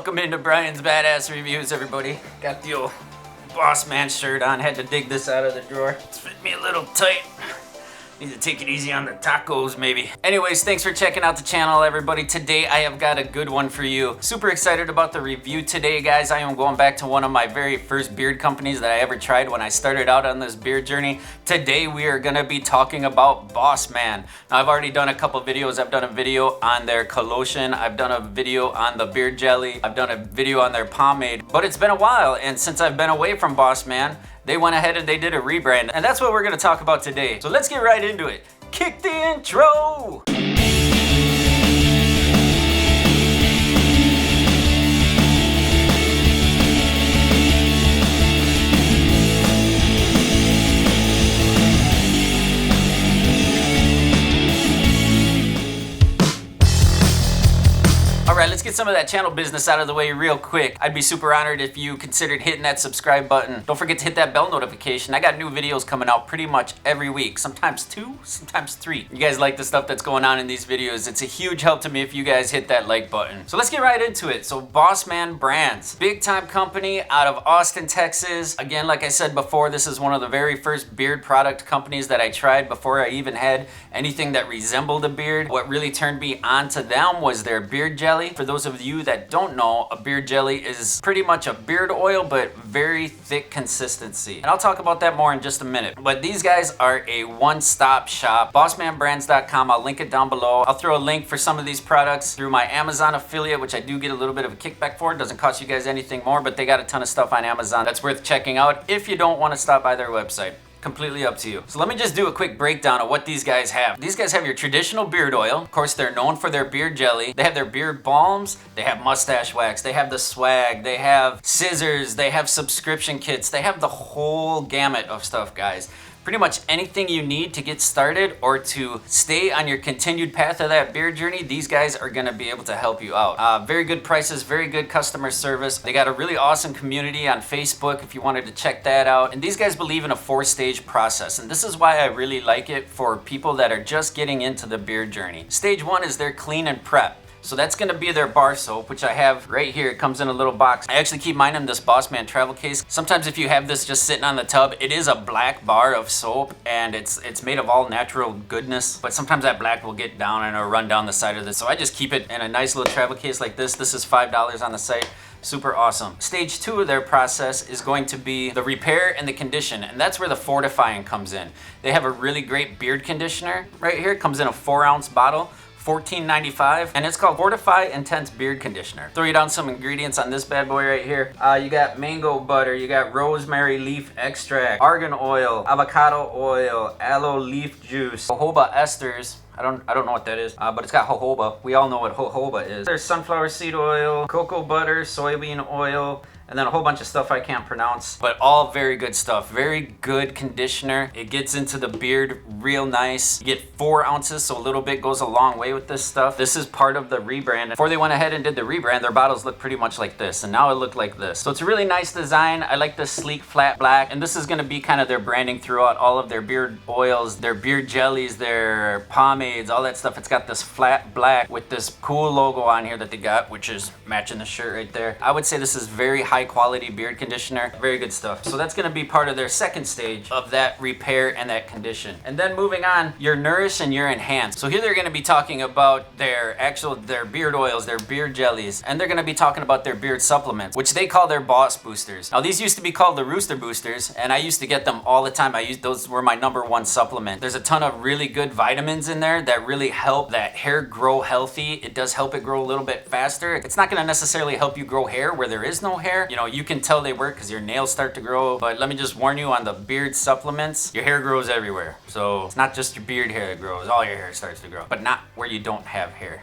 Welcome into Brian's Badass Reviews, everybody. Got the old Bossman shirt on. Had to dig this out of the drawer. It's fit me a little tight. Need to take it easy on the tacos, maybe. Anyways, thanks for checking out the channel, everybody. Today, I have got a good one for you. Super excited about the review today, guys. I am going back to one of my very first beard companies that I ever tried when I started out on this beard journey. Today, we are gonna be talking about Bossman. Now, I've already done a couple videos. I've done a video on their Cologne. I've done a video on the beard jelly. I've done a video on their pomade. But it's been a while, and since I've been away from Bossman, they went ahead and they did a rebrand, and that's what we're gonna talk about today. So let's get right into it. Kick the intro! Alright, let's get some of that channel business out of the way real quick. I'd be super honored if you considered hitting that subscribe button. Don't forget to hit that bell notification. I got new videos coming out pretty much every week. Sometimes 2, sometimes 3. You guys like the stuff that's going on in these videos. It's a huge help to me if you guys hit that like button. So let's get right into it. So Bossman Brands, big time company out of Austin, Texas. Again, like I said before, this is one of the very first beard product companies that I tried before I even had anything that resembled a beard. What really turned me on to them was their beard jelly. For those of you that don't know, a beard jelly is pretty much a beard oil, but very thick consistency. And I'll talk about that more in just a minute. But these guys are a one-stop shop. Bossmanbrands.com, I'll link it down below. I'll throw a link for some of these products through my Amazon affiliate, which I do get a little bit of a kickback for. It doesn't cost you guys anything more, but they got a ton of stuff on Amazon that's worth checking out if you don't want to stop by their website. Completely up to you. So let me just do a quick breakdown of what these guys have. These guys have your traditional beard oil. Of course, they're known for their beard jelly. They have their beard balms. They have mustache wax. They have the swag. They have scissors. They have subscription kits. They have the whole gamut of stuff, guys. Pretty much anything you need to get started or to stay on your continued path of that beard journey, these guys are gonna be able to help you out. Very good prices, very good customer service. They got a really awesome community on Facebook if you wanted to check that out. And these guys believe in a 4-stage process. And this is why I really like it for people that are just getting into the beard journey. Stage 1 is their clean and prep. So that's gonna be their bar soap, which I have right here. It comes in a little box. I actually keep mine in this Bossman travel case. Sometimes if you have this just sitting on the tub, it is a black bar of soap and it's made of all natural goodness. But sometimes that black will get down and it'll run down the side of this. So I just keep it in a nice little travel case like this. This is $5 on the site. Super awesome. Stage 2 of their process is going to be the repair and the condition, and that's where the fortifying comes in. They have a really great beard conditioner right here. It comes in a 4-ounce bottle. $14.95, and it's called Fortify Intense Beard Conditioner. Throw you down some ingredients on this bad boy right here. You got mango butter, you got rosemary leaf extract, argan oil, avocado oil, aloe leaf juice, jojoba esters. I don't know what that is, but it's got jojoba. We all know what jojoba is. There's sunflower seed oil, cocoa butter, soybean oil, and then a whole bunch of stuff I can't pronounce, but all very good stuff. Very good conditioner. It gets into the beard real nice. You get 4 ounces, so a little bit goes a long way with this stuff. This is part of the rebrand. Before they went ahead and did the rebrand, their bottles look pretty much like this, and now it looked like this. So it's a really nice design. I like the sleek flat black, and this is gonna be kind of their branding throughout all of their beard oils, their beard jellies, their pomades, all that stuff. It's got this flat black with this cool logo on here that they got, which is matching the shirt right there. I would say this is very high quality beard conditioner. Very good stuff. So that's going to be part of their second stage of that repair and that condition. And then moving on, your nourish and your enhance. So here they're going to be talking about their beard oils, their beard jellies, and they're going to be talking about their beard supplements, which they call their boss boosters. Now these used to be called the rooster boosters, and I used to get them all the time. Those were my #1 supplement. There's a ton of really good vitamins in there that really help that hair grow healthy. It does help it grow a little bit faster. It's not going to necessarily help you grow hair where there is no hair. You know, you can tell they work because your nails start to grow, but let me just warn you on the beard supplements, your hair grows everywhere. So it's not just your beard hair that grows, all your hair starts to grow, but not where you don't have hair.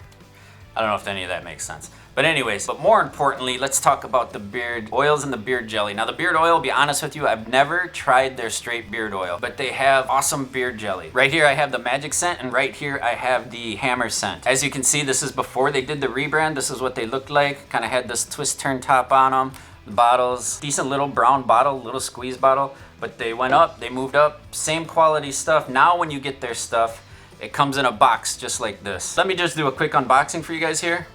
I don't know if any of that makes sense. But anyways, but more importantly, let's talk about the beard oils and the beard jelly. Now the beard oil, be honest with you, I've never tried their straight beard oil, but they have awesome beard jelly. Right here I have the magic scent, and right here I have the hammer scent. As you can see, this is before they did the rebrand. This is what they looked like. Kind of had this twist turn top on them. The bottles, decent little brown bottle, little squeeze bottle, but they went up, they moved up, same quality stuff. Now when you get their stuff, it comes in a box just like this. Let me just do a quick unboxing for you guys here.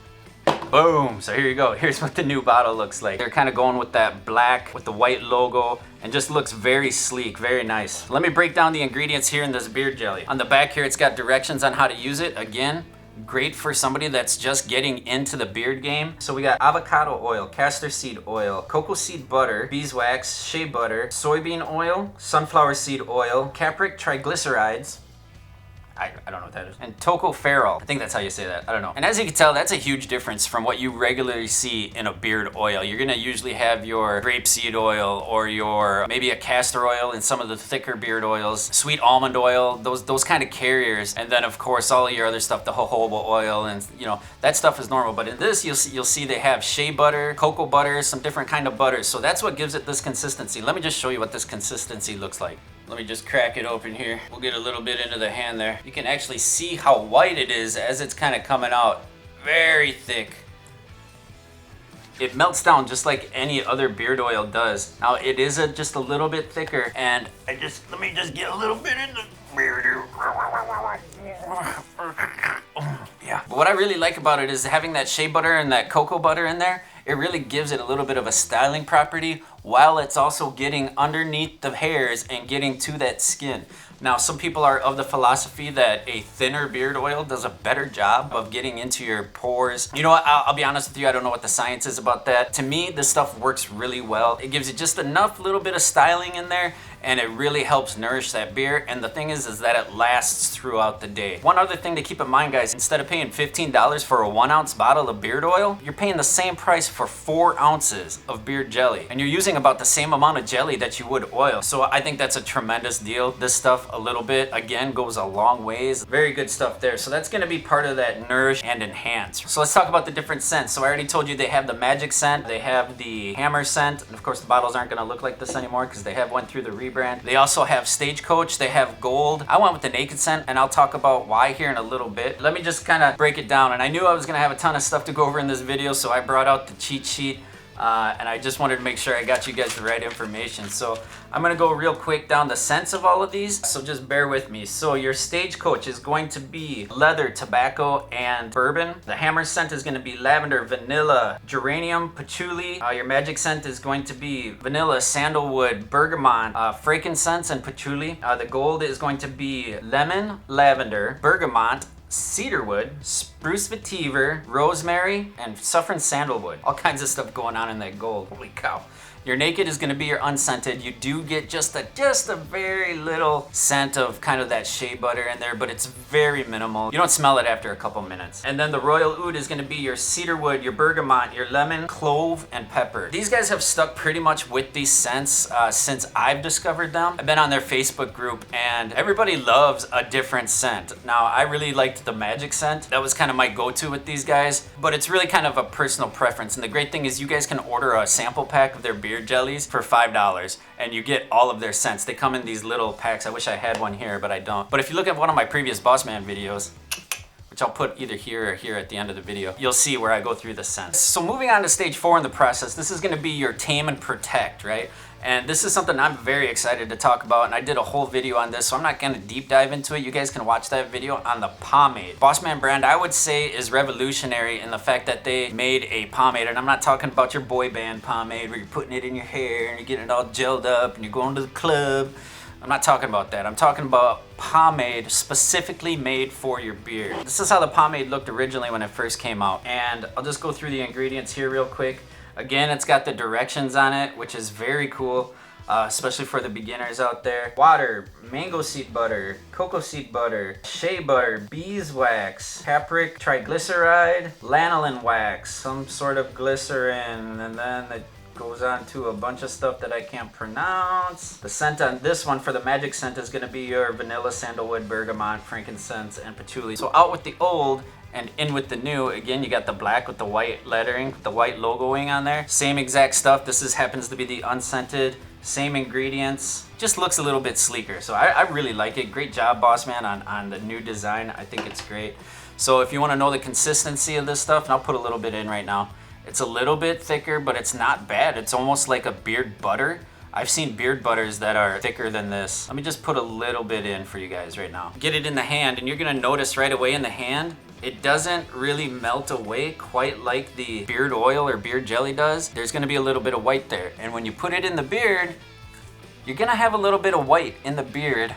Boom, so here you go. Here's what the new bottle looks like. They're kind of going with that black with the white logo and just looks very sleek, very nice. Let me break down the ingredients here in this beard jelly. On the back here, it's got directions on how to use it. Again, great for somebody that's just getting into the beard game. So we got avocado oil, castor seed oil, cocoa seed butter, beeswax, shea butter, soybean oil, sunflower seed oil, capric triglycerides, I don't know what that is. And tocopherol. I think that's how you say that. I don't know. And as you can tell, that's a huge difference from what you regularly see in a beard oil. You're gonna usually have your grapeseed oil or your maybe a castor oil in some of the thicker beard oils, sweet almond oil, those kind of carriers. And then of course all of your other stuff, the jojoba oil, and you know, that stuff is normal. But in this, you'll see they have shea butter, cocoa butter, some different kind of butters. So that's what gives it this consistency. Let me just show you what this consistency looks like. Let me just crack it open here. We'll get a little bit into the hand there. You can actually see how white it is as it's kind of coming out. Very thick. It melts down just like any other beard oil does. Now it is just a little bit thicker, and let me just get a little bit in the beard here. Yeah. But what I really like about it is having that shea butter and that cocoa butter in there. It really gives it a little bit of a styling property while it's also getting underneath the hairs and getting to that skin. Now, some people are of the philosophy that a thinner beard oil does a better job of getting into your pores. You know what, I'll be honest with you, I don't know what the science is about that. To me, this stuff works really well. It gives you just enough little bit of styling in there, and it really helps nourish that beard. And the thing is that it lasts throughout the day. One other thing to keep in mind, guys, instead of paying $15 for a 1 ounce bottle of beard oil, you're paying the same price for 4 ounces of beard jelly. And you're using about the same amount of jelly that you would oil. So I think that's a tremendous deal. This stuff a little bit, again, goes a long ways. Very good stuff there. So that's gonna be part of that nourish and enhance. So let's talk about the different scents. So I already told you they have the magic scent, they have the hammer scent, and of course the bottles aren't gonna look like this anymore because they have went through the rebrand. They also have Stagecoach, they have Gold. I went with the naked scent, and I'll talk about why here in a little bit. Let me just kind of break it down. And I knew I was gonna have a ton of stuff to go over in this video, so I brought out the cheat sheet. And I just wanted to make sure I got you guys the right information. So I'm gonna go real quick down the scents of all of these, so just bear with me. So your Stagecoach is going to be leather, tobacco, and bourbon. The hammer scent is gonna be lavender, vanilla, geranium, patchouli. Your magic scent is going to be vanilla, sandalwood, bergamot, frankincense, and patchouli. The gold is going to be lemon, lavender, bergamot, cedarwood, spruce vetiver, rosemary, and saffron sandalwood. All kinds of stuff going on in that gold. Holy cow. Your naked is going to be your unscented. You do get just a very little scent of kind of that shea butter in there, but it's very minimal. You don't smell it after a couple minutes. And then the royal oud is going to be your cedarwood, your bergamot, your lemon, clove, and pepper. These guys have stuck pretty much with these scents since I've discovered them. I've been on their Facebook group, and everybody loves a different scent. Now, I really liked the magic scent. That was kind of my go-to with these guys, but it's really kind of a personal preference. And the great thing is you guys can order a sample pack of their beard jellies for $5, and you get all of their scents. They come in these little packs. I wish I had one here, but I don't. But if you look at one of my previous Bossman videos, which I'll put either here or here at the end of the video, you'll see where I go through the scents. So moving on to stage 4 in the process, this is gonna be your tame and protect, right? And this is something I'm very excited to talk about, and I did a whole video on this, so I'm not gonna deep dive into it. You guys can watch that video on the pomade. Bossman brand, I would say, is revolutionary in the fact that they made a pomade, and I'm not talking about your boy band pomade where you're putting it in your hair and you're getting it all gelled up and you're going to the club. I'm not talking about that. I'm talking about pomade specifically made for your beard. This is how the pomade looked originally when it first came out, and I'll just go through the ingredients here real quick. Again, it's got the directions on it, which is very cool, especially for the beginners out there. Water, mango seed butter, cocoa seed butter, shea butter, beeswax, capric triglyceride, lanolin wax, some sort of glycerin, and then it goes on to a bunch of stuff that I can't pronounce. The scent on this one for the magic scent is gonna be your vanilla, sandalwood, bergamot, frankincense, and patchouli. So out with the old and in with the new. Again, you got the black with the white lettering, the white logoing on there. Same exact stuff. This happens to be the unscented. Same ingredients. Just looks a little bit sleeker. So I really like it. Great job, Bossman, on the new design. I think it's great. So if you want to know the consistency of this stuff, and I'll put a little bit in right now. It's a little bit thicker, but it's not bad. It's almost like a beard butter. I've seen beard butters that are thicker than this. Let me just put a little bit in for you guys right now. Get it in the hand, and you're gonna notice right away in the hand, it doesn't really melt away quite like the beard oil or beard jelly does. There's gonna be a little bit of white there. And when you put it in the beard, you're gonna have a little bit of white in the beard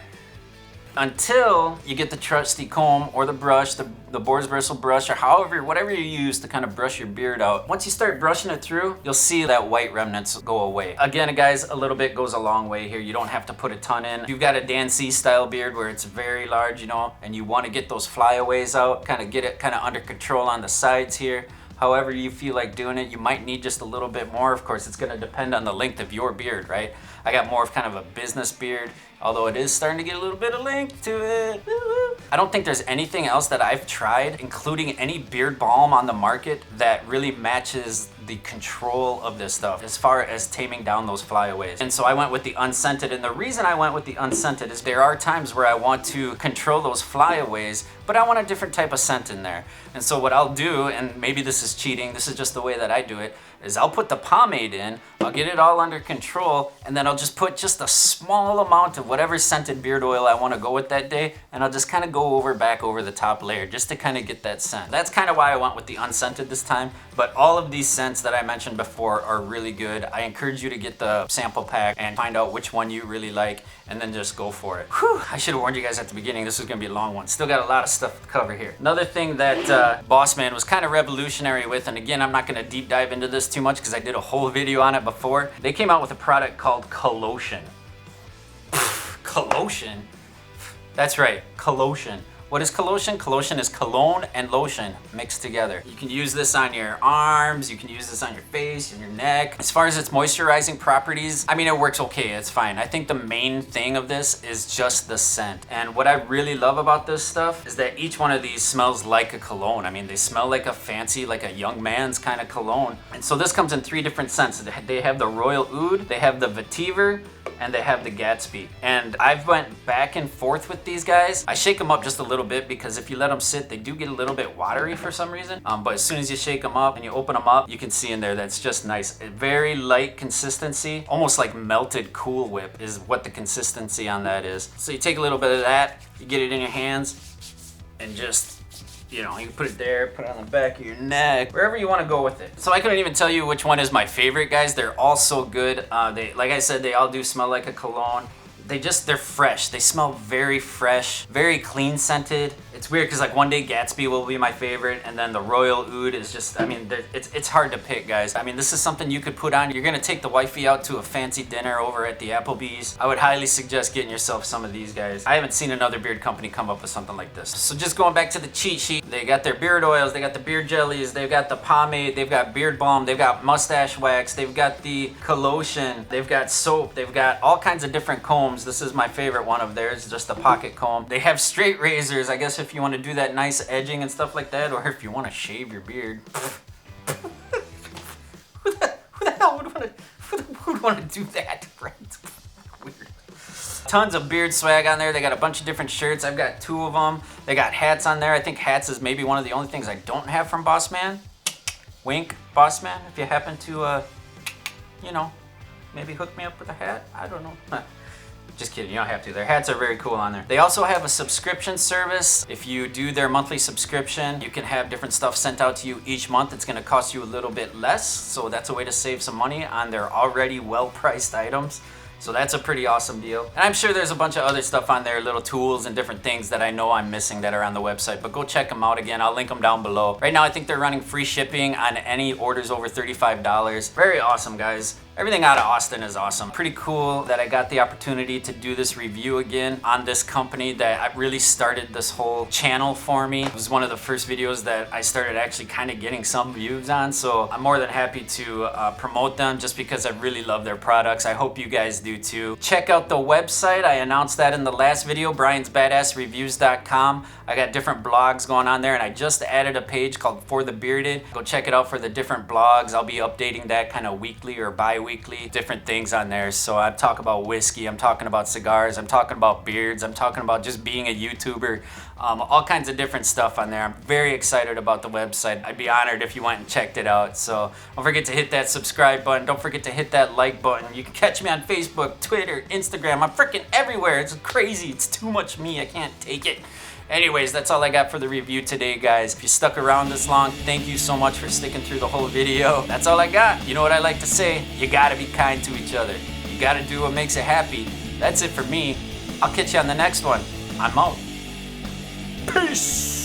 until you get the trusty comb or the brush, the boar's bristle brush, or whatever you use to kind of brush your beard out. Once you start brushing it through, you'll see that white remnants go away. Again, guys, a little bit goes a long way here. You don't have to put a ton in. If you've got a Dan C style beard where it's very large, you know, and you want to get those flyaways out, kind of get it kind of under control on the sides here. However you feel like doing it, you might need just a little bit more. Of course, it's gonna depend on the length of your beard, right? I got more of kind of a business beard, although it is starting to get a little bit of length to it. I don't think there's anything else that I've tried, including any beard balm on the market, that really matches the control of this stuff as far as taming down those flyaways. And so I went with the unscented, and the reason I went with the unscented is there are times where I want to control those flyaways, but I want a different type of scent in there. And so what I'll do, and maybe this is cheating, this is just the way that I do it, is I'll put the pomade in, I'll get it all under control, and then I'll just put just a small amount of whatever scented beard oil I want to go with that day, and I'll just kind of go back over the top layer just to kind of get that scent. That's kind of why I went with the unscented this time, but all of these scents that I mentioned before are really good. I encourage you to get the sample pack and find out which one you really like, and then just go for it. Whew, I should have warned you guys at the beginning, this was gonna be a long one. Still got a lot of stuff to cover here. Another thing that Bossman was kind of revolutionary with, and again, I'm not gonna deep dive into this too much because I did a whole video on it before. They came out with a product called Cologne. Cologne? That's right, Cologne. What is Cologne? Cologne is cologne and lotion mixed together. You can use this on your arms, you can use this on your face and your neck. As far as its moisturizing properties, I mean, it works okay, it's fine. I think the main thing of this is just the scent. And what I really love about this stuff is that each one of these smells like a cologne. I mean, they smell like a fancy, like a young man's kind of cologne. And so this comes in 3 different scents. They have the Royal Oud, they have the Vetiver, and they have the Gatsby. And I've went back and forth with these guys. I shake them up just a little bit because if you let them sit, they do get a little bit watery for some reason. But as soon as you shake them up and you open them up, you can see in there that's just nice. A very light consistency, almost like melted Cool Whip is what the consistency on that is. So you take a little bit of that, you get it in your hands, and just, you know, you can put it there, put it on the back of your neck, wherever you want to go with it. So I couldn't even tell you which one is my favorite, guys. They're all so good. Like I said, they all do smell like a cologne. They're fresh. They smell very fresh, very clean scented. It's weird because like one day Gatsby will be my favorite, and then the Royal Oud is just, I mean, it's hard to pick, guys. I mean, this is something you could put on. You're gonna take the wifey out to a fancy dinner over at the Applebee's. I would highly suggest getting yourself some of these guys. I haven't seen another beard company come up with something like this. So just going back to the cheat sheet, they got their beard oils, they got the beard jellies, they've got the pomade, they've got beard balm, they've got mustache wax, they've got the Cologne, they've got soap, they've got all kinds of different combs. This is my favorite one of theirs, just the pocket comb. They have straight razors, I guess if you want to do that nice edging and stuff like that, or if you want to shave your beard. Who the hell would want to do that? Right? Weird. Tons of beard swag on there. They got a bunch of different shirts. I've got 2 of them. They got hats on there. I think hats is maybe one of the only things I don't have from Bossman. Wink, Bossman, if you happen to, you know, maybe hook me up with a hat. I don't know. Just kidding, you don't have to. Their hats are very cool on there. They also have a subscription service. If you do their monthly subscription, you can have different stuff sent out to you each month. It's gonna cost you a little bit less, so that's a way to save some money on their already well-priced items. So that's a pretty awesome deal. And I'm sure there's a bunch of other stuff on there, little tools and different things that I know I'm missing that are on the website, but go check them out again. I'll link them down below. Right now, I think they're running free shipping on any orders over $35. Very awesome, guys. Everything out of Austin is awesome. Pretty cool that I got the opportunity to do this review again on this company that really started this whole channel for me. It was one of the first videos that I started actually kind of getting some views on, so I'm more than happy to promote them just because I really love their products. I hope you guys do too. Check out the website. I announced that in the last video, briansbadassreviews.com. I got different blogs going on there, and I just added a page called For the Bearded. Go check it out for the different blogs. I'll be updating that kind of weekly or bi-weekly bi-weekly, different things on there. So I talk about whiskey, I'm talking about cigars, I'm talking about beards, I'm talking about just being a YouTuber, all kinds of different stuff on there. I'm very excited about the website. I'd be honored if you went and checked it out. So don't forget to hit that subscribe button. Don't forget to hit that like button. You can catch me on Facebook, Twitter, Instagram. I'm freaking everywhere. It's crazy. It's too much me. I can't take it. Anyways, that's all I got for the review today, guys. If you stuck around this long, thank you so much for sticking through the whole video. That's all I got. You know what I like to say? You gotta be kind to each other. You gotta do what makes you happy. That's it for me. I'll catch you on the next one. I'm out. Peace!